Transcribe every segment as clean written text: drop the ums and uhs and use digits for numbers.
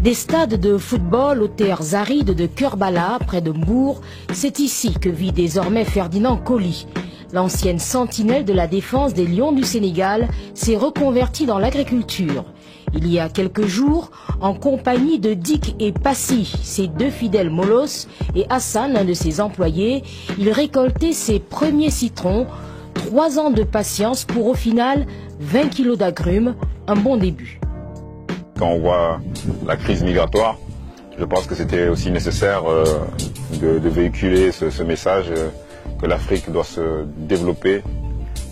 Des stades de football aux terres arides de Kerbala, près de Mbour, c'est ici que vit désormais Ferdinand Coly. L'ancienne sentinelle de la défense des Lions du Sénégal s'est reconvertie dans l'agriculture. Il y a quelques jours, en compagnie de Dick et Passy, ses deux fidèles molosses, et Hassan, un de ses employés, il récoltait ses premiers citrons. 3 ans de patience pour au final 20 kilos d'agrumes, un bon début. Quand on voit la crise migratoire, je pense que c'était aussi nécessaire de véhiculer ce message que l'Afrique doit se développer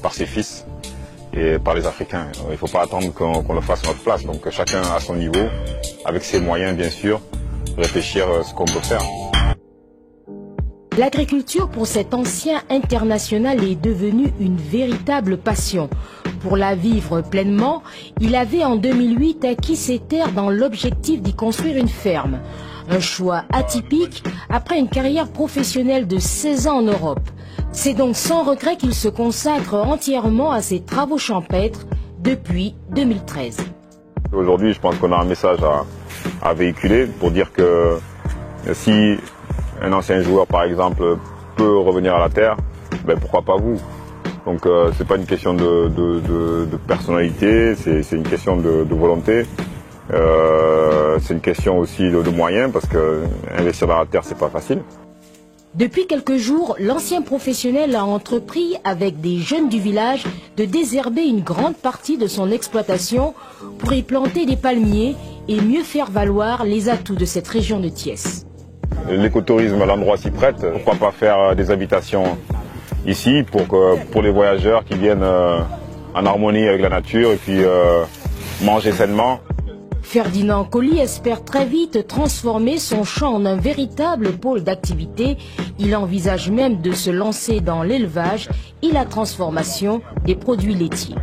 par ses fils et par les Africains. Il ne faut pas attendre qu'on le fasse à notre place. Donc chacun à son niveau, avec ses moyens bien sûr, réfléchir à ce qu'on peut faire. L'agriculture pour cet ancien international est devenue une véritable passion. Pour la vivre pleinement, il avait en 2008 acquis ses terres dans l'objectif d'y construire une ferme. Un choix atypique après une carrière professionnelle de 16 ans en Europe. C'est donc sans regret qu'il se consacre entièrement à ses travaux champêtres depuis 2013. Aujourd'hui, je pense qu'on a un message à véhiculer pour dire que si un ancien joueur, par exemple, peut revenir à la terre, ben pourquoi pas vous? Donc c'est pas une question de personnalité, c'est une question de volonté. C'est une question aussi de moyens parce que investir dans la terre c'est pas facile. Depuis quelques jours, l'ancien professionnel a entrepris avec des jeunes du village de désherber une grande partie de son exploitation pour y planter des palmiers et mieux faire valoir les atouts de cette région de Thiès. L'écotourisme, l'endroit s'y prête. Pourquoi pas faire des habitations ici pour les voyageurs qui viennent en harmonie avec la nature et puis manger sainement. Ferdinand Coly espère très vite transformer son champ en un véritable pôle d'activité. Il envisage même de se lancer dans l'élevage et la transformation des produits laitiers.